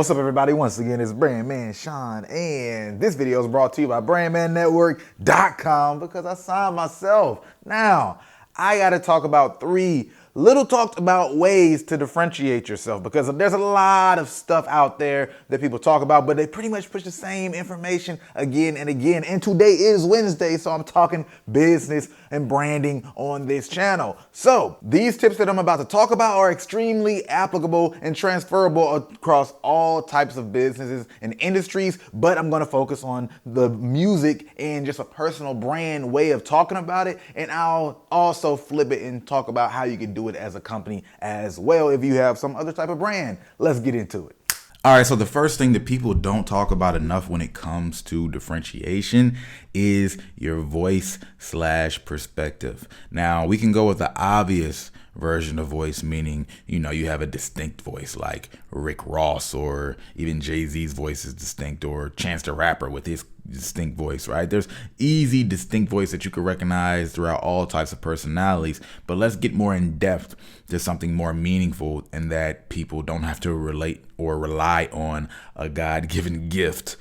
What's up, everybody? Once again, it's Brandman Sean, and this video is brought to you by BrandmanNetwork.com because I signed myself. Now, I got to talk about 3 little talked about ways to differentiate yourself, because there's a lot of stuff out there that people talk about, but they pretty much push the same information again and again. And today is Wednesday, so I'm talking business and branding on this channel. So these tips that I'm about to talk about are extremely applicable and transferable across all types of businesses and industries, but I'm going to focus on the music and just a personal brand way of talking about it. And I'll also flip it and talk about how you can do it as a company as well if you have some other type of brand. Let's get into it. All right, so the first thing that people don't talk about enough when it comes to differentiation is your voice/perspective. Now, we can go with the obvious version of voice, meaning, you have a distinct voice like Rick Ross, or even Jay-Z's voice is distinct, or Chance the Rapper with his distinct voice, right? There's easy, distinct voice that you can recognize throughout all types of personalities, but let's get more in depth to something more meaningful, and that people don't have to relate or rely on a God-given gift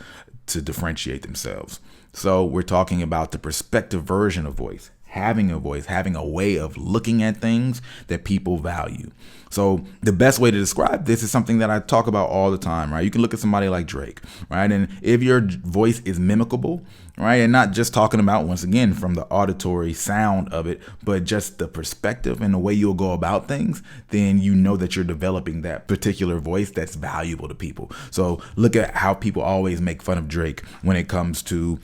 to differentiate themselves. So we're talking about the perspective version of voice. Having a voice, having a way of looking at things that people value. So the best way to describe this is something that I talk about all the time, right? You can look at somebody like Drake, right? And if your voice is mimicable, right? And not just talking about, once again, from the auditory sound of it, but just the perspective and the way you'll go about things, then you know that you're developing that particular voice that's valuable to people. So look at how people always make fun of Drake when it comes to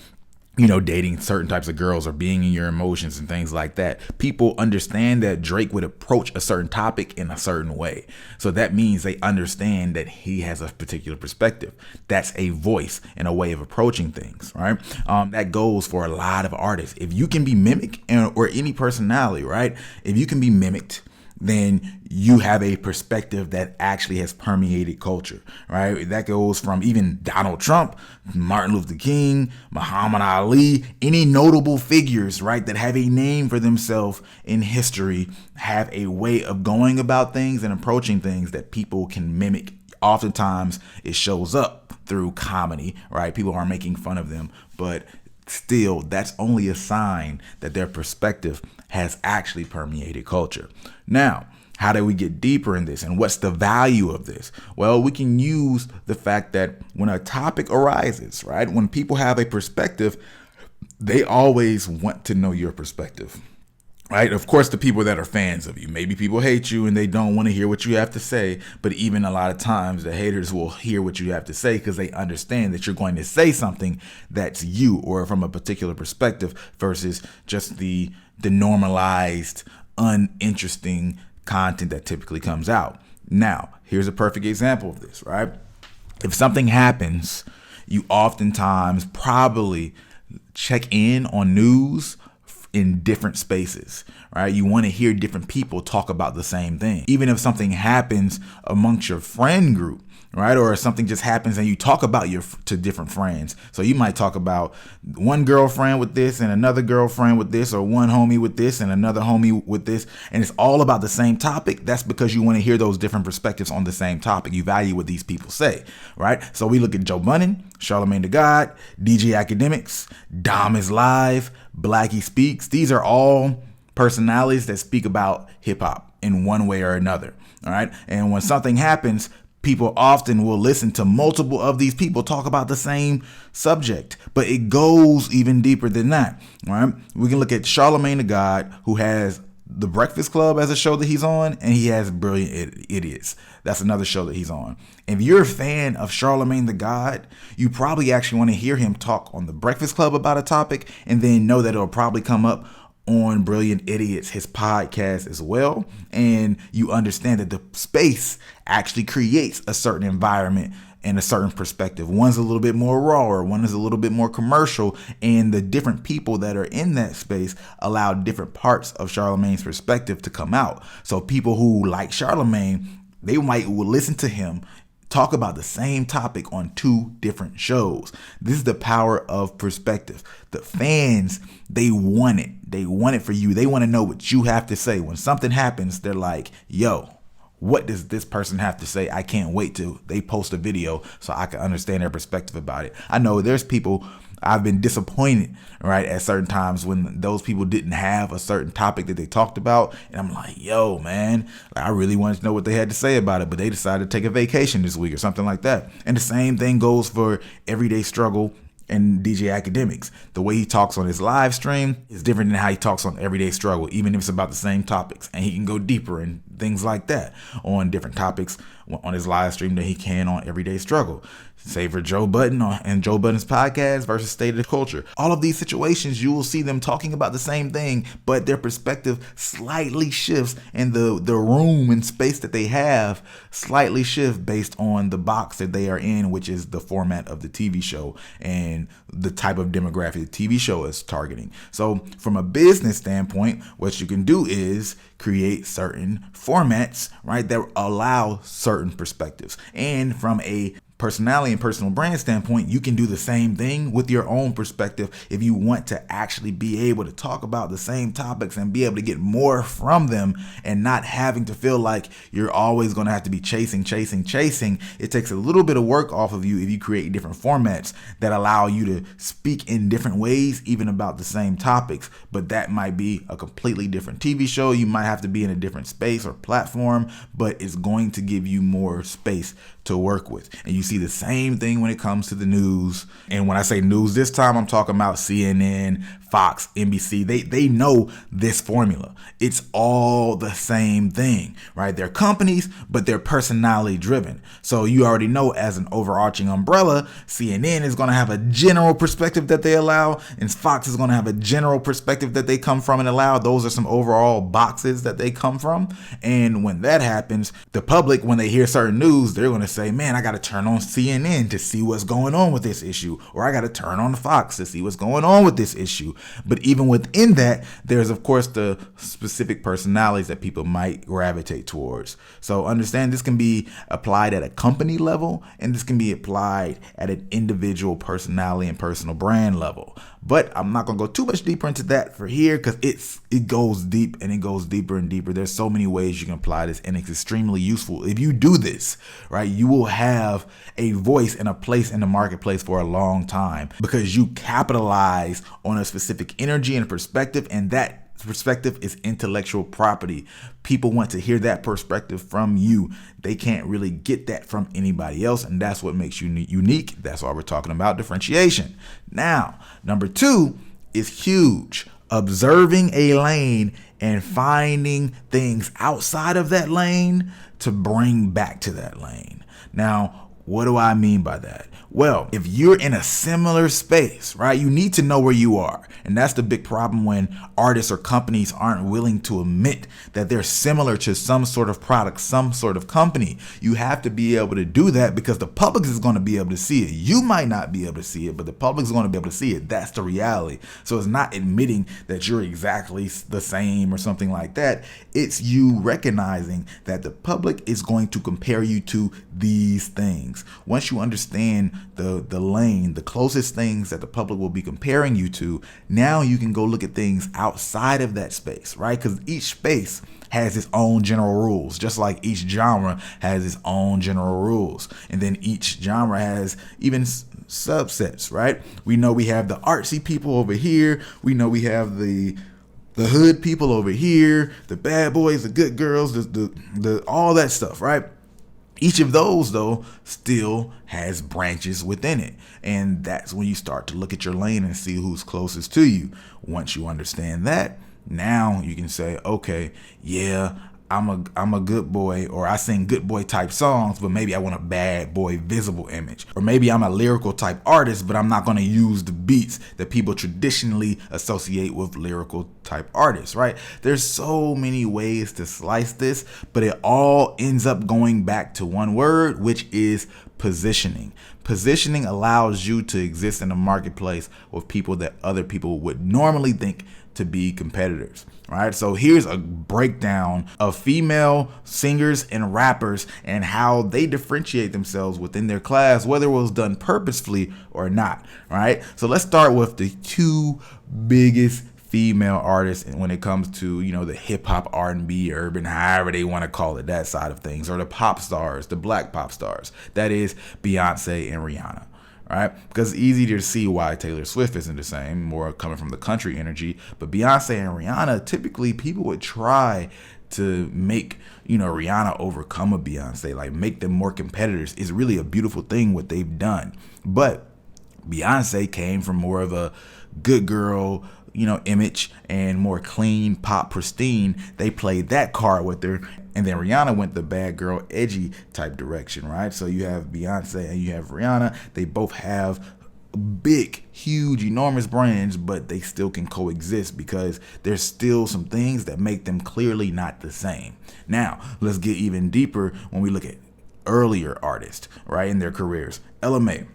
dating certain types of girls or being in your emotions and things like that. People understand that Drake would approach a certain topic in a certain way. So that means they understand that he has a particular perspective. That's a voice and a way of approaching things, right? That goes for a lot of artists. If you can be mimicked, or any personality, right? If you can be mimicked, then you have a perspective that actually has permeated culture, right? That goes from even Donald Trump, Martin Luther King, Muhammad Ali, any notable figures, right, that have a name for themselves in history, have a way of going about things and approaching things that people can mimic. Oftentimes it shows up through comedy, right? People are making fun of them, but still, that's only a sign that their perspective has actually permeated culture. Now, how do we get deeper in this, and what's the value of this? Well, we can use the fact that when a topic arises, right, when people have a perspective, they always want to know your perspective. Right. Of course, the people that are fans of you, maybe people hate you and they don't want to hear what you have to say. But even a lot of times the haters will hear what you have to say because they understand that you're going to say something that's you, or from a particular perspective, versus just the normalized, uninteresting content that typically comes out. Now, here's a perfect example of this, right? If something happens, you oftentimes probably check in on news in different spaces, right? You want to hear different people talk about the same thing. Even if something happens amongst your friend group, right? Or something just happens and you talk about to different friends. So you might talk about one girlfriend with this and another girlfriend with this, or one homie with this and another homie with this, and it's all about the same topic. That's because you want to hear those different perspectives on the same topic. You value what these people say, right? So we look at Joe Budden, Charlamagne the God, DJ Academics, Dom is Live, Blackie Speaks. These are all personalities that speak about hip hop in one way or another. All right. And when something happens, people often will listen to multiple of these people talk about the same subject, but it goes even deeper than that. All right. We can look at Charlamagne the God, who has The Breakfast Club as a show that he's on, and he has Brilliant Idiots. That's another show that he's on. If you're a fan of Charlamagne the God, you probably actually want to hear him talk on The Breakfast Club about a topic, and then know that it'll probably come up on Brilliant Idiots, his podcast as well. And you understand that the space actually creates a certain environment and a certain perspective. One's a little bit more raw, or one is a little bit more commercial, and the different people that are in that space allow different parts of Charlamagne's perspective to come out. So people who like Charlamagne, they will listen to him talk about the same topic on 2 different shows. This is the power of perspective. The fans, they want it. They want it for you. They want to know what you have to say. When something happens, they're like, yo, what does this person have to say? I can't wait till they post a video so I can understand their perspective about it. I know there's people I've been disappointed, right, at certain times when those people didn't have a certain topic that they talked about. And I'm like, yo, man, I really wanted to know what they had to say about it, but they decided to take a vacation this week or something like that. And the same thing goes for Everyday Struggle and DJ Academics. The way he talks on his live stream is different than how he talks on Everyday Struggle, even if it's about the same topics. And he can go deeper in things like that on different topics on his live stream than he can on Everyday Struggle. Say for Joe Budden and Joe Budden's podcast versus State of the Culture. All of these situations, you will see them talking about the same thing, but their perspective slightly shifts, and the room and space that they have slightly shift based on the box that they are in, which is the format of the TV show and the type of demographic the TV show is targeting. So from a business standpoint, what you can do is create certain formats, right, that allow certain perspectives. And from a personality and personal brand standpoint, you can do the same thing with your own perspective if you want to actually be able to talk about the same topics and be able to get more from them and not having to feel like you're always going to have to be chasing. It takes a little bit of work off of you if you create different formats that allow you to speak in different ways, even about the same topics. But that might be a completely different TV show. You might have to be in a different space or platform, but it's going to give you more space to work with. And you see the same thing when it comes to the news. And when I say news this time, I'm talking about CNN, Fox, NBC. They know this formula. It's all the same thing, right? They're companies, but they're personality driven. So you already know, as an overarching umbrella, CNN is going to have a general perspective that they allow, and Fox is going to have a general perspective that they come from and allow. Those are some overall boxes that they come from. And when that happens, the public, when they hear certain news, they're going to say, man, I got to turn on CNN to see what's going on with this issue, or I got to turn on Fox to see what's going on with this issue. But even within that, there's of course the specific personalities that people might gravitate towards. So understand, this can be applied at a company level, and this can be applied at an individual personality and personal brand level. But I'm not going to go too much deeper into that for here, because it goes deep, and it goes deeper and deeper. There's so many ways you can apply this, and it's extremely useful. If you do this, right, you will have a voice and a place in the marketplace for a long time, because you capitalize on a specific energy and perspective, and that perspective is intellectual property. People want to hear that perspective from you. They can't really get that from anybody else, and that's what makes you unique. That's why we're talking about differentiation. Now, number 2 is huge. Observing a lane and finding things outside of that lane to bring back to that lane. Now, what do I mean by that? Well, if you're in a similar space, right, you need to know where you are. And that's the big problem when artists or companies aren't willing to admit that they're similar to some sort of product, some sort of company. You have to be able to do that, because the public is going to be able to see it. You might not be able to see it, but the public is going to be able to see it. That's the reality. So it's not admitting that you're exactly the same or something like that. It's you recognizing that the public is going to compare you to these things. Once you understand the lane, the closest things that the public will be comparing you to, now you can go look at things outside of that space, right? Because each space has its own general rules, just like each genre has its own general rules. And then each genre has even subsets, right? We know we have the artsy people over here. We know we have the hood people over here, the bad boys, the good girls, the all that stuff, right? Each of those, though, still has branches within it. And that's when you start to look at your lane and see who's closest to you. Once you understand that, now you can say, okay, yeah, I'm a good boy, or I sing good boy type songs, but maybe I want a bad boy visible image. Or maybe I'm a lyrical type artist, but I'm not going to use the beats that people traditionally associate with lyrical type artists, right? There's so many ways to slice this, but it all ends up going back to one word, which is positioning. Positioning allows you to exist in a marketplace with people that other people would normally think to be competitors. All right, so here's a breakdown of female singers and rappers and how they differentiate themselves within their class, whether it was done purposefully or not. All right, so let's start with the 2 biggest female artists when it comes to, the hip hop, R&B, urban, however they want to call it, that side of things, or the pop stars, the black pop stars. That is Beyonce and Rihanna. Right? Because it's easy to see why Taylor Swift isn't the same, more coming from the country energy. But Beyonce and Rihanna, typically people would try to make, Rihanna overcome a Beyonce, like make them more competitors. It's really a beautiful thing what they've done. But Beyonce came from more of a good girl, image, and more clean, pop, pristine. They played that card with her. And then Rihanna went the bad girl, edgy type direction, right? So you have Beyonce and you have Rihanna. They both have big, huge, enormous brands, but they still can coexist because there's still some things that make them clearly not the same. Now, let's get even deeper when we look at earlier artists, right, in their careers. LMA,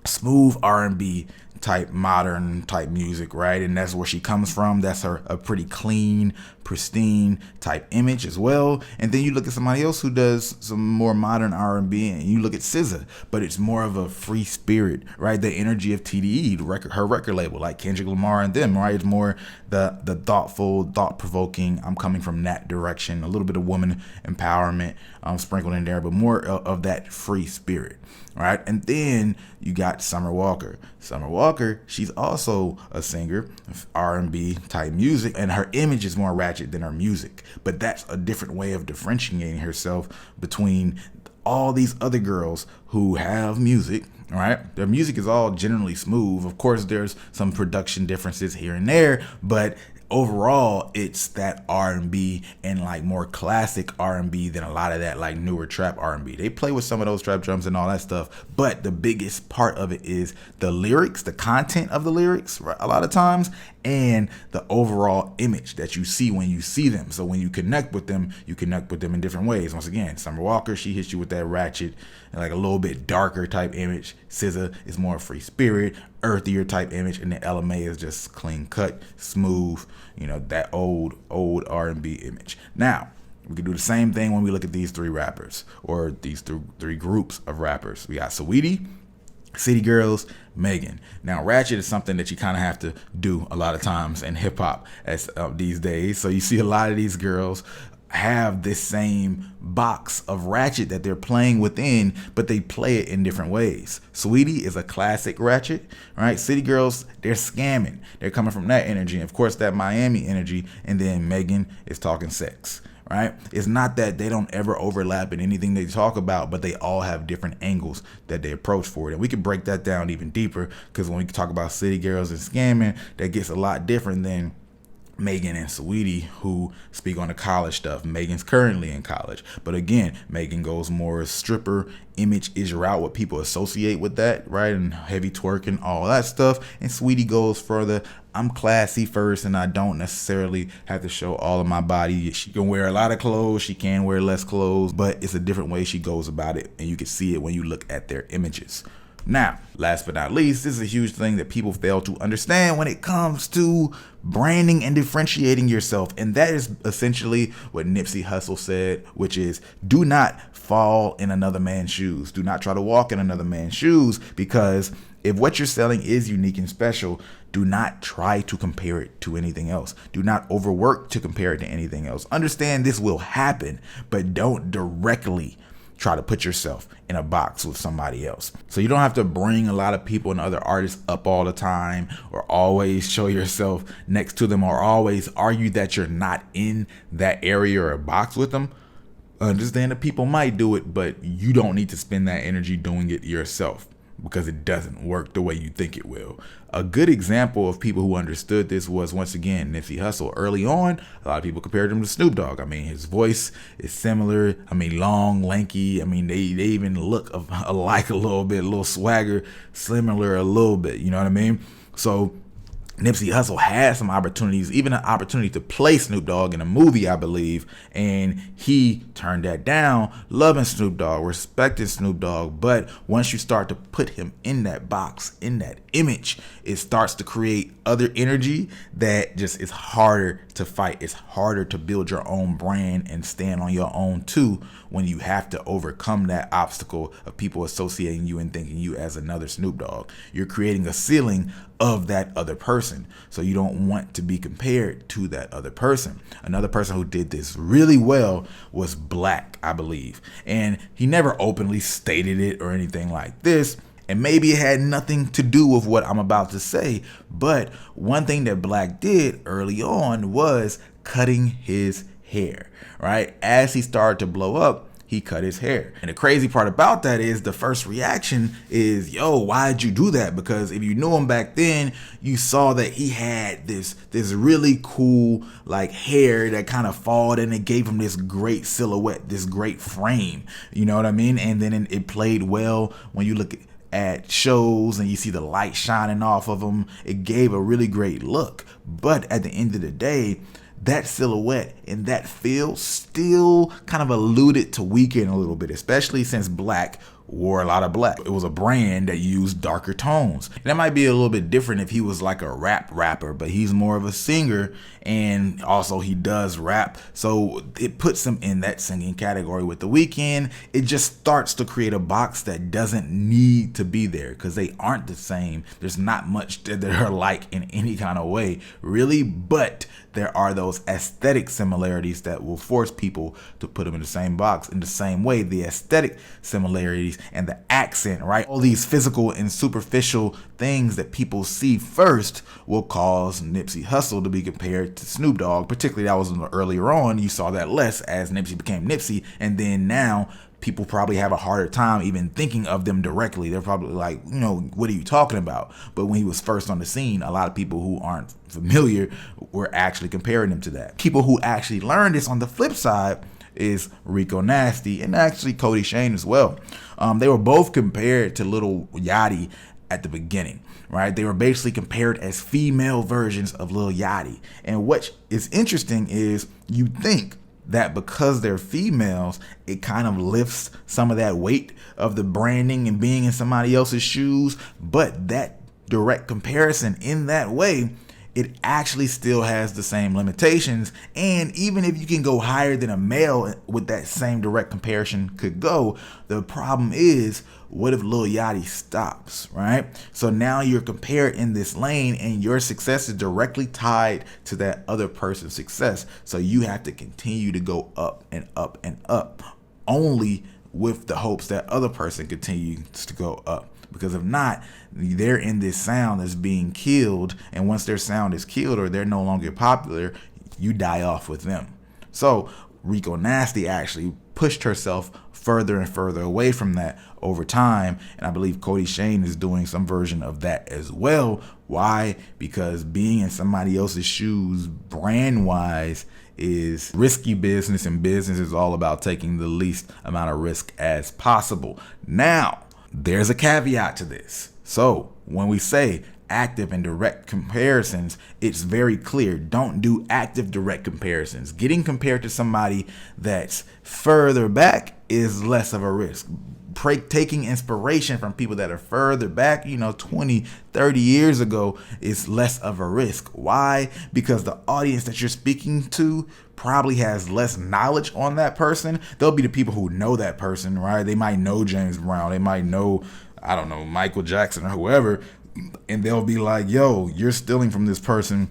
smooth R&B type, modern type music, right? And that's where she comes from. That's a pretty clean, pristine type image as well. And then you look at somebody else who does some more modern R&B, and you look at SZA, but it's more of a free spirit, right? The energy of TDE, her record label, like Kendrick Lamar and them, right? It's more the thoughtful, thought-provoking. I'm coming from that direction. A little bit of woman empowerment sprinkled in there, but more of that free spirit, right? And then you got Summer Walker. Summer Walker, she's also a singer of R&B type music, and her image is more ratchet than her music. But that's a different way of differentiating herself between all these other girls who have music, right? Their music is all generally smooth. Of course, there's some production differences here and there, but overall, it's that R&B and like more classic R&B than a lot of that like newer trap R&B. They play with some of those trap drums and all that stuff, but the biggest part of it is the lyrics, the content of the lyrics, right, a lot of times, and the overall image that you see when you see them. So when you connect with them in different ways. Once again, Summer Walker, she hits you with that ratchet and like a little bit darker type image. SZA is more free spirit, earthier type image, and then LMA is just clean cut, smooth, that old R&B image. Now, we can do the same thing when we look at these three rappers, or these three groups of rappers. We got Saweetie, City Girls, Megan. Now, ratchet is something that you kind of have to do a lot of times in hip hop as these days. So you see a lot of these girls have this same box of ratchet that they're playing within, but they play it in different ways. Saweetie is a classic ratchet, right? City Girls, they're scamming. They're coming from that energy. And of course, that Miami energy. And then Megan is talking sex, right? It's not that they don't ever overlap in anything they talk about, but they all have different angles that they approach for it. And we can break that down even deeper, because when we talk about City Girls and scamming, that gets a lot different than Megan and Saweetie, who speak on the college stuff. Megan's currently in college, but again, Megan goes more stripper image is route, what people associate with that, right? And heavy twerking, all that stuff. And Saweetie goes further. I'm classy first, and I don't necessarily have to show all of my body. She can wear a lot of clothes, she can wear less clothes, but it's a different way she goes about it, and you can see it when you look at their images. Now, last but not least, this is a huge thing that people fail to understand when it comes to branding and differentiating yourself. And that is essentially what Nipsey Hussle said, which is do not fall in another man's shoes. Do not try to walk in another man's shoes, because if what you're selling is unique and special, do not try to compare it to anything else. Do not overwork to compare it to anything else. Understand this will happen, but don't directly try to put yourself in a box with somebody else. So you don't have to bring a lot of people and other artists up all the time, or always show yourself next to them, or always argue that you're not in that area or a box with them. Understand that people might do it, but you don't need to spend that energy doing it yourself, because it doesn't work the way you think it will. A good example of people who understood this was, once again, Nipsey Hussle. Early on, a lot of people compared him to Snoop Dogg. I mean, his voice is similar. I mean, long, lanky. I mean, they even look alike a little bit, a little swagger, similar a little bit. You know what I mean? So Nipsey Hussle had some opportunities, even an opportunity to play Snoop Dogg in a movie, I believe, and he turned that down, loving Snoop Dogg, respecting Snoop Dogg. But once you start to put him in that box, in that image, it starts to create other energy that just is harder to fight. It's harder to build your own brand and stand on your own too when you have to overcome that obstacle of people associating you and thinking you as another Snoop Dogg. You're creating a ceiling of that other person, so you don't want to be compared to that other person. Another person who did this really well was Black, I believe, and he never openly stated it or anything like this. And maybe it had nothing to do with what I'm about to say, but one thing that Black did early on was cutting his hair, right? As he started to blow up, he cut his hair. And the crazy part about that is the first reaction is, yo, why'd you do that? Because if you knew him back then, you saw that he had this really cool like hair that kind of followed, and it gave him this great silhouette, this great frame. You know what I mean? And then it played well when you look at shows and you see the light shining off of them. It gave a really great look. But at the end of the day, that silhouette and that feel still kind of alluded to weaken a little bit, especially since Black wore a lot of black. It was a brand that used darker tones. And that might be a little bit different if he was like a rapper, but he's more of a singer, and also he does rap. So it puts him in that singing category with The Weeknd. It just starts to create a box that doesn't need to be there because they aren't the same. There's not much that they're alike in any kind of way, really, but there are those aesthetic similarities that will force people to put them in the same box. In the same way, the aesthetic similarities and the accent, right? All these physical and superficial things that people see first will cause Nipsey Hussle to be compared to Snoop Dogg. Particularly that was earlier on. You saw that less as Nipsey became Nipsey, and then now people probably have a harder time even thinking of them directly. They're probably like, you know, what are you talking about? But when he was first on the scene, a lot of people who aren't familiar were actually comparing him to that. People who actually learned this on the flip side is Rico Nasty and actually Cody Shane as well. They were both compared to Lil Yachty at the beginning, right? They were basically compared as female versions of Lil Yachty. And what is interesting is you think that because they're females, it kind of lifts some of that weight of the branding and being in somebody else's shoes. But that direct comparison in that way, it actually still has the same limitations. And even if you can go higher than a male with that same direct comparison could go, the problem is, what if Lil Yachty stops, right? So now you're compared in this lane and your success is directly tied to that other person's success. So you have to continue to go up and up and up, only with the hopes that other person continues to go up. Because if not, they're in this sound that's being killed. And once their sound is killed or they're no longer popular, you die off with them. So Rico Nasty actually pushed herself further and further away from that over time. And I believe Cody Shane is doing some version of that as well. Why? Because being in somebody else's shoes brand wise is risky business, and business is all about taking the least amount of risk as possible. Now, there's a caveat to this. So when we say active and direct comparisons, it's very clear. Don't do active direct comparisons. Getting compared to somebody that's further back is less of a risk. Taking inspiration from people that are further back, 20, 30 years ago is less of a risk. Why? Because the audience that you're speaking to probably has less knowledge on that person. They'll be the people who know that person, right? They might know James Brown. They might know, I don't know, Michael Jackson or whoever. And they'll be like, yo, you're stealing from this person.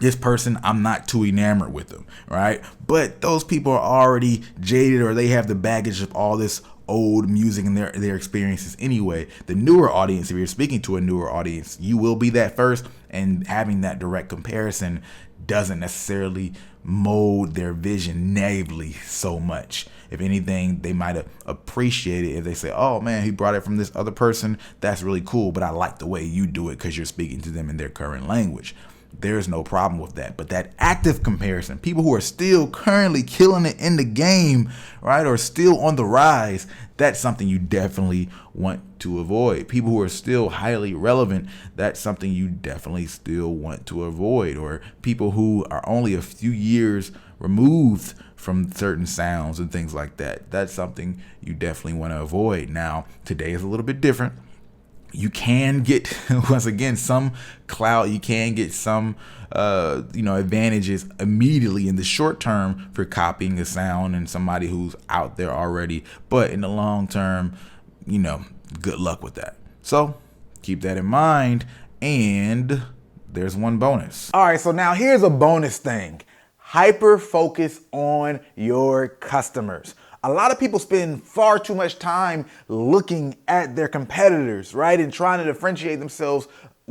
This person, I'm not too enamored with them, right? But those people are already jaded, or they have the baggage of all this old music and their experiences anyway. The newer audience, if you're speaking to a newer audience, you will be that first, and having that direct comparison doesn't necessarily mold their vision negatively so much. If anything, they might have appreciated it if they say, oh man, he brought it from this other person. That's really cool, but I like the way you do it because you're speaking to them in their current language. There's no problem with that. But that active comparison, people who are still currently killing it in the game, right, or still on the rise, that's something you definitely want to avoid. People who are still highly relevant, that's something you definitely still want to avoid. Or people who are only a few years removed from certain sounds and things like that, that's something you definitely want to avoid. Now, today is a little bit different. you can get, once again, some clout, you can get some advantages immediately in the short term for copying a sound and somebody who's out there already, but in the long term, good luck with that. So keep that in mind. And there's one bonus. All right, so now here's a bonus thing. Hyper focus on your customers. A lot of people spend far too much time looking at their competitors, right? And trying to differentiate themselves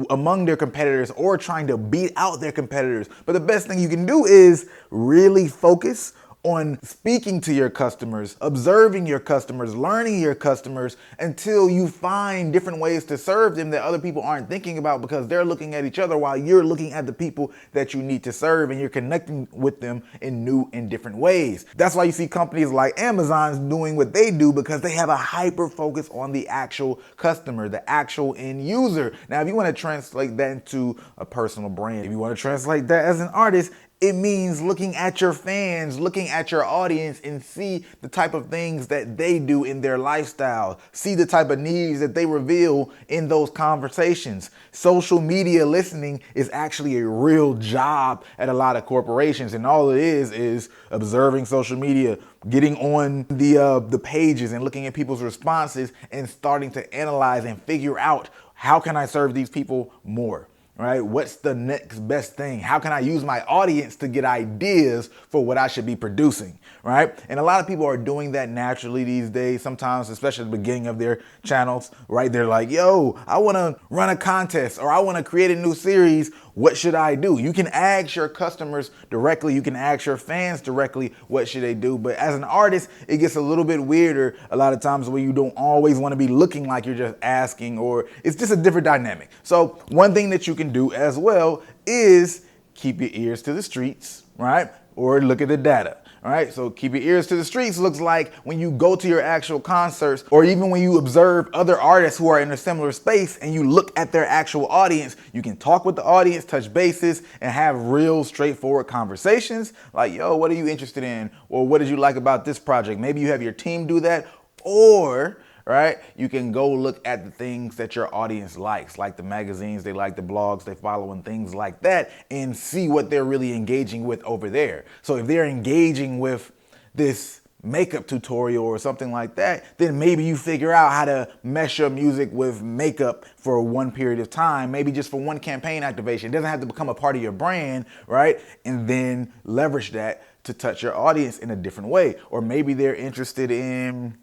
among their competitors or trying to beat out their competitors. But the best thing you can do is really focus on speaking to your customers, observing your customers, learning your customers until you find different ways to serve them that other people aren't thinking about because they're looking at each other while you're looking at the people that you need to serve, and you're connecting with them in new and different ways. That's why you see companies like Amazon doing what they do, because they have a hyper focus on the actual customer, the actual end user. Now, if you want to translate that into a personal brand, if you want to translate that as an artist, it means looking at your fans, looking at your audience, and see the type of things that they do in their lifestyle. See the type of needs that they reveal in those conversations. Social media listening is actually a real job at a lot of corporations, and all it is observing social media, getting on the pages and looking at people's responses and starting to analyze and figure out, how can I serve these people more? Right? What's the next best thing? How can I use my audience to get ideas for what I should be producing? Right? And a lot of people are doing that naturally these days, sometimes, especially at the beginning of their channels, right? They're like, yo, I want to run a contest, or I want to create a new series. What should I do? You can ask your customers directly. You can ask your fans directly, what should they do? But as an artist, it gets a little bit weirder a lot of times, where you don't always want to be looking like you're just asking, or it's just a different dynamic. So one thing that you can do as well is keep your ears to the streets, right? Or look at the data. All right, so keep your ears to the streets looks like when you go to your actual concerts, or even when you observe other artists who are in a similar space and you look at their actual audience, you can talk with the audience, touch bases, and have real straightforward conversations like, yo, what are you interested in? Or what did you like about this project? Maybe you have your team do that, or right, you can go look at the things that your audience likes, like the magazines they like, the blogs they follow, and things like that, and see what they're really engaging with over there. So if they're engaging with this makeup tutorial or something like that, then maybe you figure out how to mesh your music with makeup for one period of time, maybe just for one campaign activation. It doesn't have to become a part of your brand, right? And then leverage that to touch your audience in a different way. Or maybe they're interested in,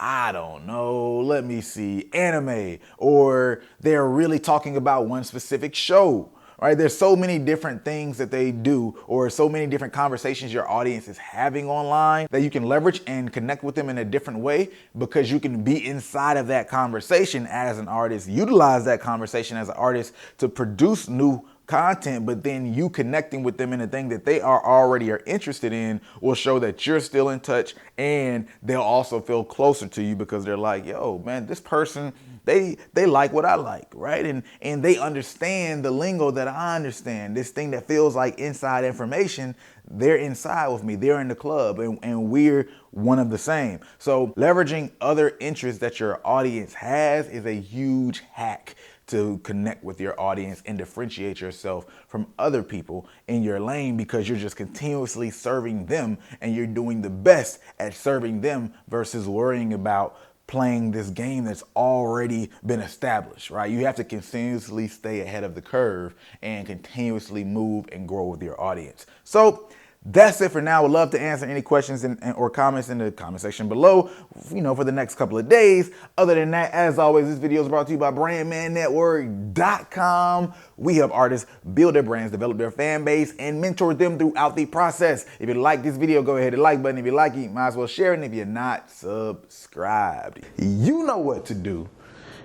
I don't know, let me see, anime, or they're really talking about one specific show, right? There's so many different things that they do, or so many different conversations your audience is having online that you can leverage and connect with them in a different way, because you can be inside of that conversation as an artist, utilize that conversation as an artist to produce new content, but then you connecting with them in a thing that they already are interested in will show that you're still in touch, and they'll also feel closer to you because they're like, yo, man, this person, they like what I like, right? And they understand the lingo that I understand. This thing that feels like inside information, they're inside with me. They're in the club, and we're one of the same. So leveraging other interests that your audience has is a huge hack to connect with your audience and differentiate yourself from other people in your lane, because you're just continuously serving them, and you're doing the best at serving them versus worrying about playing this game that's already been established, right? You have to continuously stay ahead of the curve and continuously move and grow with your audience. So that's it for now. Would love to answer any questions or comments in the comment section below, for the next couple of days. Other than that, as always, this video is brought to you by BrandmanNetwork.com. We help artists build their brands, develop their fan base, and mentor them throughout the process. If you like this video, go ahead and like button. If you like it, you might as well share it. And if you're not subscribed, you know what to do.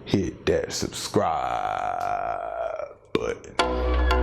Hit that subscribe button.